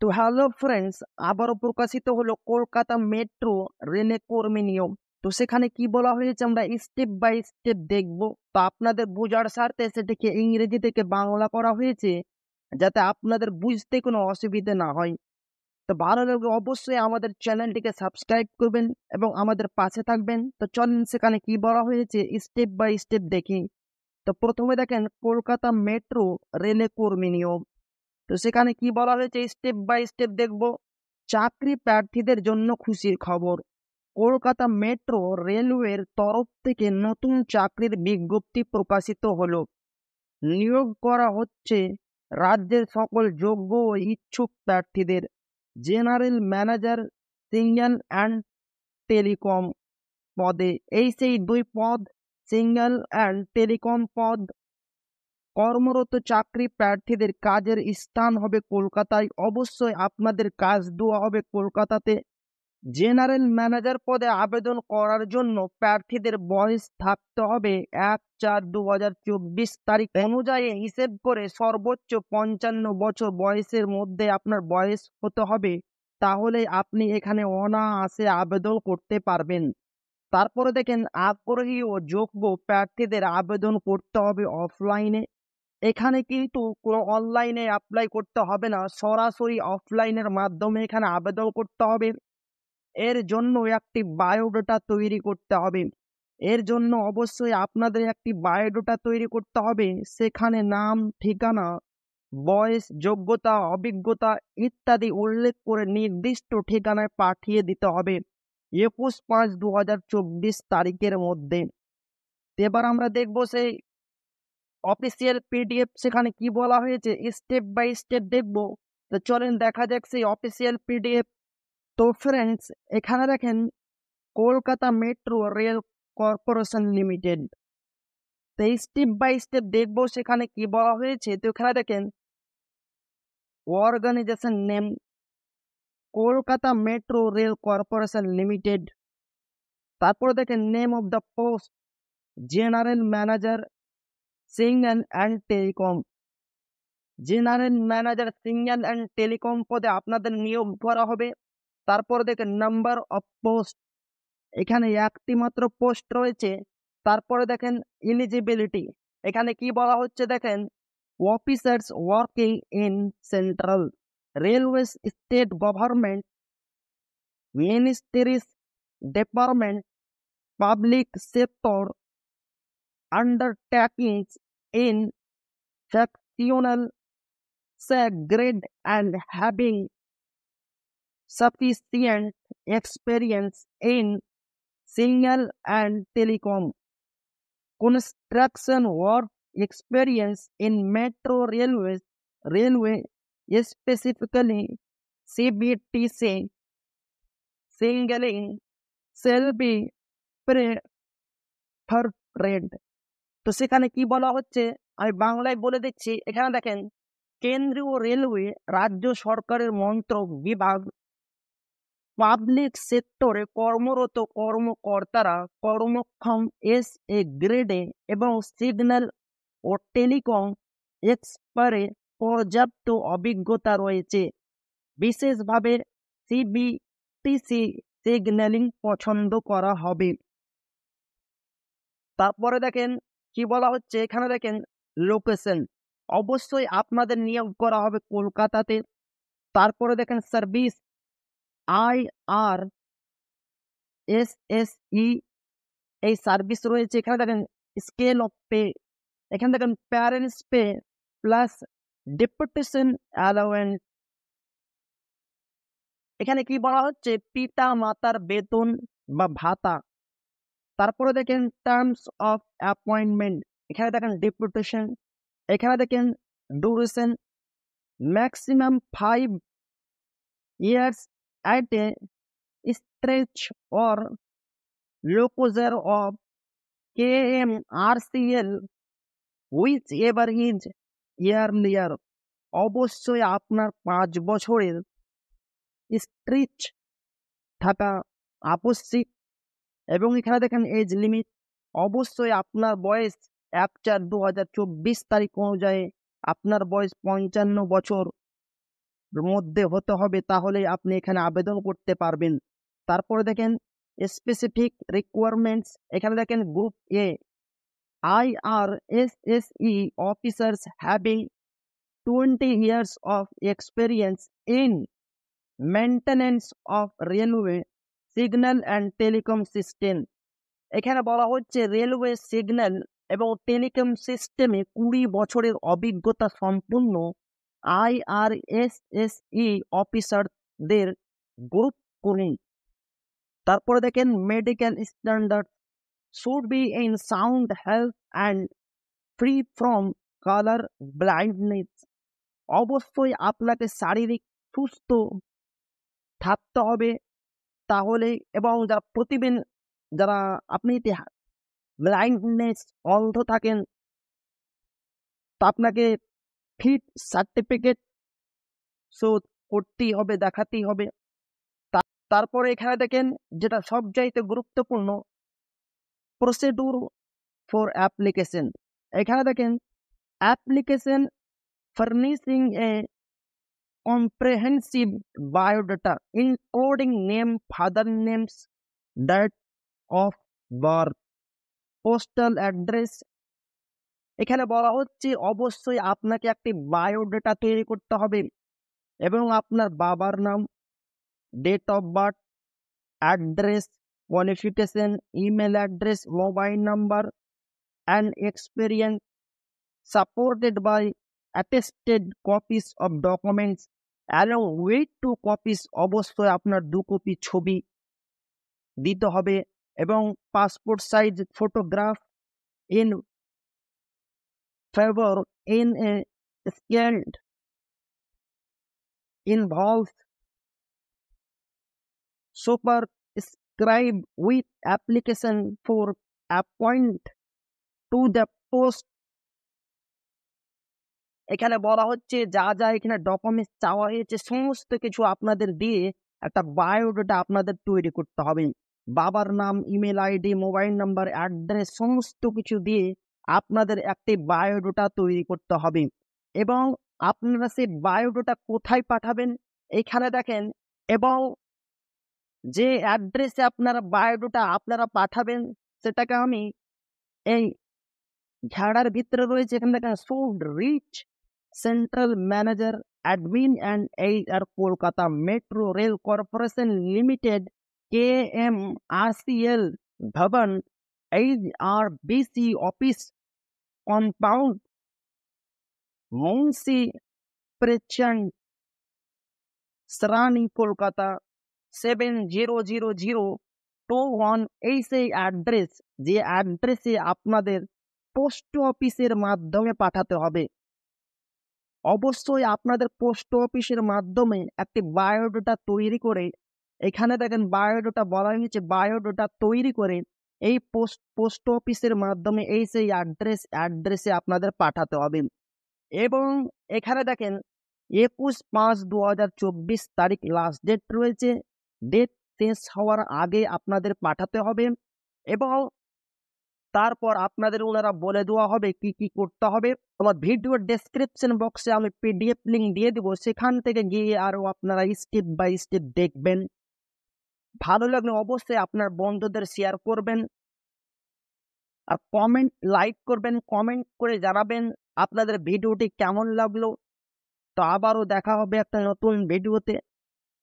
তো hello friends, আবারও প্রকাশিত হলো কলকাতা মেট্রো রেলের কর্মী নিয়োগ। তো সেখানে কি বলা হয়েছে আমরা স্টেপ বাই স্টেপ দেখব। তো আপনাদের বোঝার স্বার্থে সেটাকে ইংরেজি থেকে বাংলা করা হয়েছে, যাতে আপনাদের বুঝতে কোনো অসুবিধা না হয়। তো ভালো লাগলে অবশ্যই আমাদের চ্যানেলটিকে সাবস্ক্রাইব করবেন এবং আমাদের পাশে থাকবেন। তো চলেন সেখানে কি বলা হয়েছে স্টেপ বাই স্টেপ দেখি। তো প্রথমে দেখেন কলকাতা মেট্রো রেলে কর্মী নিয়োগ। তো সেখানে কি বলা হয়েছে স্টেপ বাই স্টেপ দেখব। চাকরি প্রার্থীদের জন্য খুশির খবর, কলকাতা মেট্রো রেলওয়ের তরফ থেকে নতুন চাকরির বিজ্ঞপ্তি প্রকাশিত হলো। নিয়োগ করা হচ্ছে রাজ্যের সকল যোগ্য ও ইচ্ছুক প্রার্থীদের। General manager signal and telecom পদে। এই সেই দুই পদ, সিগন্যাল অ্যান্ড টেলিকম পদ। কর্মরত চাকরি প্রার্থীদের কাজের স্থান হবে কলকাতায়। অবশ্যই আপনাদের কাজ দেওয়া হবে কলকাতাতে। জেনারেল ম্যানেজার পদে আবেদন করার জন্য প্রার্থীদের বয়স থাকতে হবে 1/4/2024 তারিখ অনুযায়ী হিসেব করে সর্বোচ্চ 55 বছর বয়সের মধ্যে আপনার বয়স হতে হবে। তাহলে আপনি এখানে অনায়াসে আবেদন করতে পারবেন। তারপরে দেখেন আগ্রহী ও যোগ্য প্রার্থীদের আবেদন করতে হবে অফলাইনে। এখানে কিন্তু কোনো অনলাইনে অ্যাপ্লাই করতে হবে না, সরাসরি অফলাইনের মাধ্যমে এখানে আবেদন করতে হবে। এর জন্য একটি বায়োডাটা তৈরি করতে হবে। এর জন্য অবশ্যই আপনাদের একটি বায়োডাটা তৈরি করতে হবে। সেখানে নাম, ঠিকানা, বয়স, যোগ্যতা, অভিজ্ঞতা ইত্যাদি উল্লেখ করে নির্দিষ্ট ঠিকানায় পাঠিয়ে দিতে হবে 21/5/2024 তারিখের মধ্যে। এবার আমরা দেখব সেই অফিসিয়াল পিডিএফ, সেখানে কি বলা হয়েছে স্টেপ বাই স্টেপ দেখব। তো চলেন দেখা যাক সেই অফিসিয়াল পিডিএফ। তো ফ্রেন্ডস, এখানে দেখেন Kolkata metro rail corporation limited. তো স্টেপ বাই স্টেপ দেখব সেখানে কি বলা হয়েছে। তো এখানে দেখেন organisation name Kolkata metro rail corporation limited. তারপরে দেখেন name of the post general manager signal and telecom. General manager signal and telecom পদে আপনাদের নিয়োগ করা হবে। তারপর দেখেন নাম্বার অফ পোস্ট, এখানে একটি মাত্র পোস্ট রয়েছে। তারপরে দেখেন এলিজিবিলিটি, এখানে কি বলা হচ্ছে দেখেন officers working in central railway, state government, ministries, department, public sector undertakings in fractional grade and having sufficient experience in signal and telecom, construction work, experience in metro railway, specifically CBTC, signaling shall be preferred। তো সেখানে কি বলা হচ্ছে আমি বাংলায় বলে দিচ্ছি। এখানে দেখেন কেন্দ্রীয় রেলওয়ে রাজ্য সরকারের মন্ত্রক বিভাগ পাবলিক সেক্টরে কর্মরত কর্মকর্তারা কর্মক্ষম গ্রেডে এবং সিগন্যাল ও টেলিকম এক্সপারে পর্যাপ্ত অভিজ্ঞতা রয়েছে। বিশেষভাবে সিবিটিসি সিগন্যালিং পছন্দ করা হবে। তারপরে দেখেন কি বলা হচ্ছে এখানে দেখেন লোকেশন, অবশ্যই আপনাদের নিয়োগ করা হবে কলকাতাতে। তারপরে দেখেন সার্ভিস IR SSE, এই সার্ভিস রয়েছে। এখানে দেখেন স্কেল অফ পে, এখানে দেখেন parents pay plus deputation allowance. এখানে কি বলা হচ্ছে পিতা মাতার বেতন বা ভাতা। তারপরে দেখেন টার্মস অফ অ্যাপয়েন্টমেন্ট, এখানে দেখেন ডেপুটেশন। এখানে দেখেন duration maximum 5 years at a stretch or locusure of KMRCL whichever is earlier। অবশ্যই আপনার 5 বছরের স্ট্রেচ থাকা আবশ্যিক। এবং এখানে দেখেন এজ লিমিট, অবশ্যই আপনার বয়স 1/4/2024 তারিখ অনুযায়ী আপনার বয়স 55 বছর। মধ্যে হতে হবে, তাহলে আপনি এখানে আবেদন করতে পারবেন। তারপরে দেখেন স্পেসিফিক রিকোয়ারমেন্টস, এখানে দেখেন group A IRSSE officers having 20 years of experience in maintenance of railway signal and telecom system। এখানে বলা হচ্ছে রেলওয়ে সিগন্যাল এবং টেলিকম সিস্টেমে 20 বছরের অভিজ্ঞতা সম্পন্ন IRSSE অফিসারদের গ্রুপ করুন। তারপরে দেখেন medical standard should be in sound health and free from color blindness। অবশ্যই আপনাকে শারীরিক সুস্থ থাকতে হবে, তাহলে এবং যারা আপনি ব্লাইন্ডনেস অন্ধ থাকেন, তা আপনাকে ফিট সার্টিফিকেট শোধ করতেই হবে, দেখাতেই হবে। তারপরে এখানে দেখেন যেটা সবচাইতে গুরুত্বপূর্ণ, প্রসিডিউর ফর অ্যাপ্লিকেশন। এখানে দেখেন application furnishing A comprehensive biodata including name, father names, date of birth, postal address। এখানে বলা হচ্ছে অবশ্যই আপনাকে একটি বায়োডাটা তৈরি করতে হবে এবং আপনার বাবার নাম, date of birth, address, qualification, email address, mobile number and experience supported by attested copies of documents along with 2 copies। অবশ্যই আপনার 2 কপি ছবি দিতে হবে এবং passport size photograph in favor in a scanned involves superscribed with application for appoint to the post। এখানে বলা হচ্ছে যা যা এখানে ডকুমেন্টস চাওয়া হয়েছে সমস্ত কিছু আপনাদের দিয়ে একটা বায়োডাটা আপনাদের তৈরি করতে হবে। বাবার নাম, email ID, mobile number, address সমস্ত কিছু দিয়ে আপনাদের একটি বায়োডাটা তৈরি করতে হবে। এবং আপনারা সেই বায়োডাটা কোথায় পাঠাবেন এখানে দেখেন, এবং যে অ্যাড্রেসে আপনারা বায়োডাটা আপনারা পাঠাবেন সেটাকে আমি এই ঝাড়ার ভিতরে রয়েছে, এখানে দেখেন should reach central manager admin and HR Kolkata metro rail corporation limited KMRCL Bhavan HRBC office compound Munshi Premchand Sarani Kolkata 700021। এই সেই অ্যাড্রেস, যে অ্যাড্রেসে আপনাদের পোস্ট অফিসের মাধ্যমে পাঠাতে হবে। অবশ্যই আপনাদের পোস্ট অফিসের মাধ্যমে একটি বায়োডাটা তৈরি করে, এখানে দেখেন বায়োডাটা বলা হয়েছে, বায়োডাটা তৈরি করে এই পোস্ট অফিসের মাধ্যমে এই সেই অ্যাড্রেসে আপনাদের পাঠাতে হবে। এবং এখানে দেখেন 21/5/2024 তারিখ লাস্ট ডেট রয়েছে, ডেট শেষ হওয়ার আগে আপনাদের পাঠাতে হবে। এবং তারপর আপনাদের ওনারা বলে দেওয়া হবে কি কি করতে হবে। আমার ভিডিওর ডেসক্রিপশন বক্সে আমি PDF লিঙ্ক দিয়ে দিব, সেখান থেকে গিয়ে আরো আপনারা স্টেপ বাই স্টেপ দেখবেন। ভালো লাগলে অবশ্যই আপনার বন্ধুদের শেয়ার করবেন আর লাইক করবেন, কমেন্ট করে জানাবেন আপনাদের ভিডিওটি কেমন লাগলো। তো আবারও দেখা হবে একটা নতুন ভিডিওতে।